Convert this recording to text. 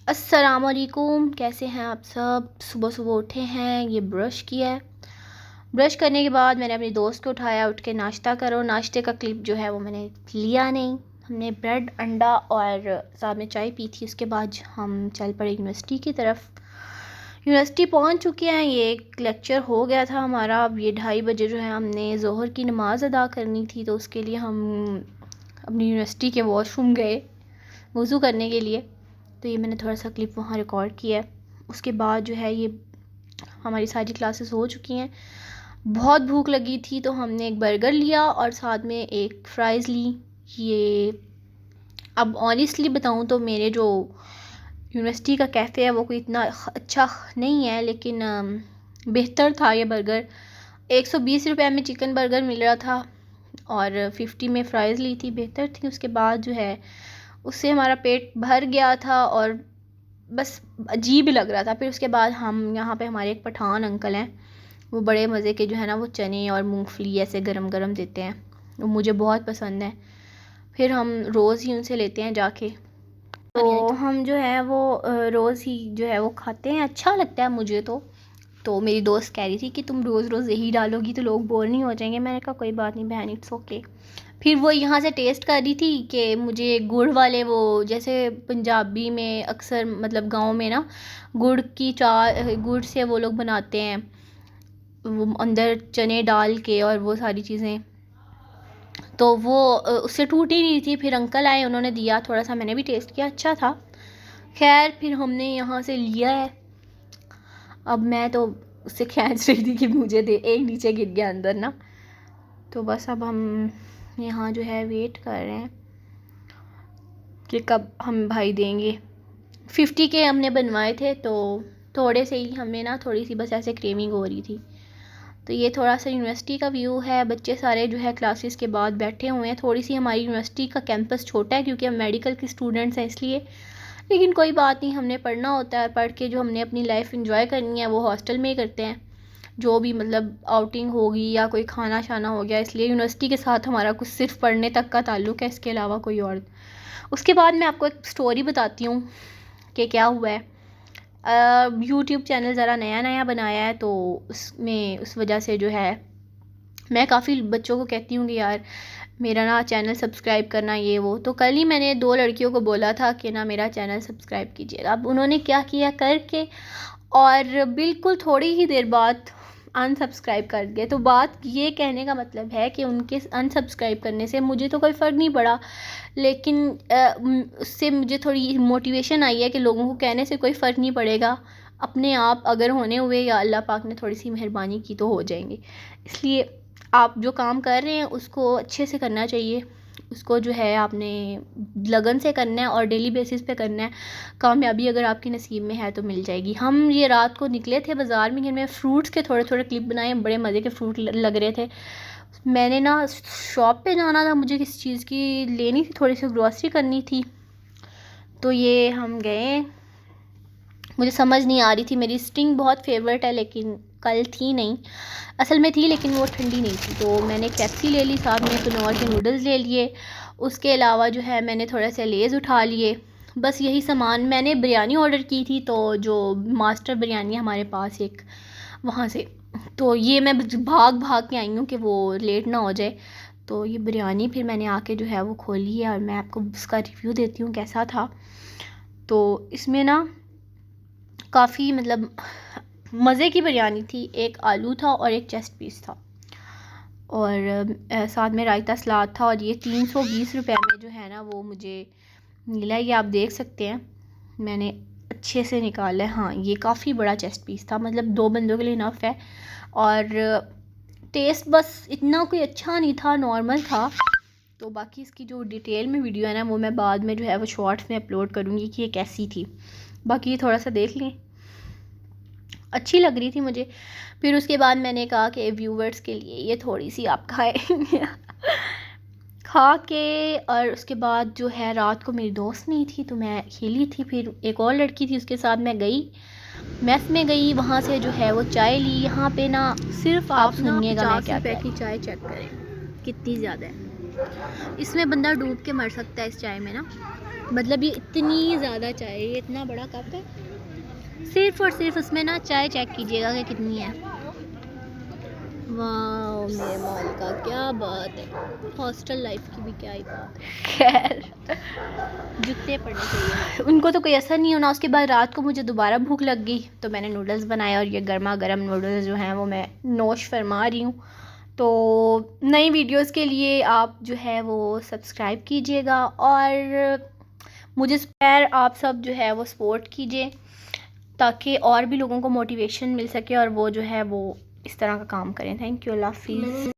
अस्सलामुअलैकुम, कैसे हैं आप सब। सुबह सुबह उठे हैं, ये ब्रश किया है। ब्रश करने के बाद मैंने अपनी दोस्त को उठाया, उठ के नाश्ता करो। नाश्ते का क्लिप जो है वो मैंने लिया नहीं। हमने ब्रेड अंडा और साथ में चाय पी थी। उसके बाद हम चल पड़े यूनिवर्सिटी की तरफ। यूनिवर्सिटी पहुंच चुके हैं। ये एक लेक्चर हो गया था हमारा। अब ये 2:30 बजे जो है हमने ज़ोहर की नमाज़ अदा करनी थी, तो उसके लिए हम अपनी यूनिवर्सिटी के वॉशरूम गए वज़ू करने के लिए। तो ये मैंने थोड़ा सा क्लिप वहाँ रिकॉर्ड किया है। उसके बाद जो है ये हमारी सारी क्लासेस हो चुकी हैं। बहुत भूख लगी थी तो हमने एक बर्गर लिया और साथ में एक फ़्राइज़ ली। ये अब ऑनेस्टली बताऊँ तो मेरे जो यूनिवर्सिटी का कैफ़े है वो कोई इतना अच्छा नहीं है, लेकिन बेहतर था ये बर्गर। 120 रुपये में चिकन बर्गर मिल रहा था और 50 में फ़्राइज़ ली थी, बेहतर थी। उसके बाद जो है उससे हमारा पेट भर गया था और बस अजीब ही लग रहा था। फिर उसके बाद हम यहाँ पे हमारे एक पठान अंकल हैं, वो बड़े मज़े के जो है ना वो चने और मूंगफली ऐसे गरम गरम देते हैं, वो मुझे बहुत पसंद है। फिर हम रोज़ ही उनसे लेते हैं जाके। तो हम जो है वो रोज़ ही जो है वो खाते हैं, अच्छा लगता है मुझे तो मेरी दोस्त कह रही थी कि तुम रोज़ रोज़ यही डालोगी तो लोग बोर नहीं हो जाएंगे। मैंने कहा कोई बात नहीं बहन, इट्स ओके। फिर वो यहाँ से टेस्ट कर रही थी कि मुझे गुड़ वाले, वो जैसे पंजाबी में अक्सर मतलब गांव में ना गुड़ की चाय, गुड़ से वो लोग बनाते हैं, वो अंदर चने डाल के और वो सारी चीज़ें। तो वो उससे टूटी नहीं थी। फिर अंकल आए, उन्होंने दिया थोड़ा सा, मैंने भी टेस्ट किया, अच्छा था। खैर फिर हमने यहाँ से लिया है। अब मैं तो उससे खींच रही थी कि मुझे दे, एक नीचे गिर गया अंदर ना। तो बस अब हम यहाँ जो है वेट कर रहे हैं कि कब हम भाई देंगे। 50 के हमने बनवाए थे तो थोड़े से ही हमें ना थोड़ी सी बस ऐसे क्रेविंग हो रही थी। तो ये थोड़ा सा यूनिवर्सिटी का व्यू है। बच्चे सारे जो है क्लासेस के बाद बैठे हुए हैं। थोड़ी सी हमारी यूनिवर्सिटी का कैंपस छोटा है क्योंकि हम मेडिकल के स्टूडेंट्स हैं इसलिए, लेकिन कोई बात नहीं, हमने पढ़ना होता है। पढ़ के जो हमने अपनी लाइफ एंजॉय करनी है वो हॉस्टल में ही करते हैं। जो भी मतलब आउटिंग होगी या कोई खाना शाना हो गया, इसलिए यूनिवर्सिटी के साथ हमारा कुछ सिर्फ पढ़ने तक का ताल्लुक़ है, इसके अलावा कोई और। उसके बाद मैं आपको एक स्टोरी बताती हूँ कि क्या हुआ है। यूट्यूब चैनल ज़रा नया नया बनाया है, तो उसमें उस वजह से जो है मैं काफ़ी बच्चों को कहती हूँ कि यार मेरा ना चैनल सब्सक्राइब करना, ये वो। तो कल ही मैंने 2 लड़कियों को बोला था कि ना मेरा चैनल सब्सक्राइब कीजिए। अब उन्होंने क्या किया करके, और बिल्कुल थोड़ी ही देर बाद अनसब्सक्राइब कर दिया। तो बात ये कहने का मतलब है कि उनके अनसब्सक्राइब करने से मुझे तो कोई फ़र्क नहीं पड़ा, लेकिन उससे मुझे थोड़ी मोटिवेशन आई है कि लोगों को कहने से कोई फ़र्क नहीं पड़ेगा, अपने आप अगर होने हुए या अल्लाह पाक ने थोड़ी सी मेहरबानी की तो हो जाएंगे। इसलिए आप जो काम कर रहे हैं उसको अच्छे से करना चाहिए, उसको जो है आपने लगन से करना है और डेली बेसिस पे करना है। कामयाबी अगर आपकी नसीब में है तो मिल जाएगी। हम ये रात को निकले थे बाज़ार में, मैं फ़्रूट्स के थोड़े थोड़े क्लिप बनाए, बड़े मज़े के फ्रूट लग रहे थे। मैंने ना शॉप पे जाना था, मुझे किसी चीज़ की लेनी थी, थोड़ी सी ग्रॉसरी करनी थी। तो ये हम गए, मुझे समझ नहीं आ रही थी। मेरी स्टिंग बहुत फेवरेट है लेकिन कल थी नहीं, असल में थी लेकिन वो ठंडी नहीं थी। तो मैंने कैप्सी ले ली, साथ में कुनौर के नूडल्स ले लिए। उसके अलावा जो है मैंने थोड़ा सा लेज़ उठा लिए। बस यही सामान। मैंने बिरयानी ऑर्डर की थी, तो जो मास्टर बिरयानी है हमारे पास एक, वहाँ से। तो ये मैं भाग भाग के आई हूँ कि वो लेट ना हो जाए। तो ये बिरयानी फिर मैंने आके जो है वो खोली है और मैं आपको उसका रिव्यू देती हूँ कैसा था। तो इसमें ना काफ़ी मतलब मज़े की बिरयानी थी। एक आलू था और एक चेस्ट पीस था और साथ में रायता सलाद था। और ये 320 रुपये में जो है ना वो मुझे मिला। ये आप देख सकते हैं, मैंने अच्छे से निकाला है। हाँ, ये काफ़ी बड़ा चेस्ट पीस था, मतलब 2 बंदों के लिए इनफ है। और टेस्ट बस इतना कोई अच्छा नहीं था, नॉर्मल था। तो बाकी इसकी जो डिटेल में वीडियो है ना वो मैं बाद में जो है वो शॉर्ट्स में अपलोड करूँगी कि ये कैसी थी। बाकी ये थोड़ा सा देख लें, अच्छी लग रही थी मुझे। फिर उसके बाद मैंने कहा कि व्यूवर्स के लिए ये थोड़ी सी आप खाए खा के। और उसके बाद जो है रात को मेरी दोस्त नहीं थी तो मैं अकेली थी। फिर एक और लड़की थी, उसके साथ मैं गई, मेस में गई, वहाँ से जो है वो चाय ली। यहाँ पे ना सिर्फ आप सुनिएगा मैं क्या रुपए की चाय चेक करें कितनी ज़्यादा है। इसमें बंदा डूब के मर सकता है इस चाय में ना। मतलब ये इतनी ज़्यादा चाय, ये इतना बड़ा कप है, सिर्फ और सिर्फ उसमें ना चाय चेक कीजिएगा कि कितनी है। वाह मेरे मालिका, क्या बात है, हॉस्टल लाइफ की भी क्या ही बात है। खैर जूते पड़ने चाहिए उनको, तो कोई असर नहीं होना। उसके बाद रात को मुझे दोबारा भूख लग गई तो मैंने नूडल्स बनाए, और ये गर्मा गर्म नूडल्स जो हैं वो मैं नोश फरमा रही हूँ। तो नई वीडियोस के लिए आप जो है वो सब्सक्राइब कीजिएगा, और मुझे खैर आप सब जो है वो सपोर्ट कीजिए, ताकि और भी लोगों को मोटिवेशन मिल सके और वो जो है वो इस तरह का काम करें। थैंक यू, अल्लाह हाफिज़।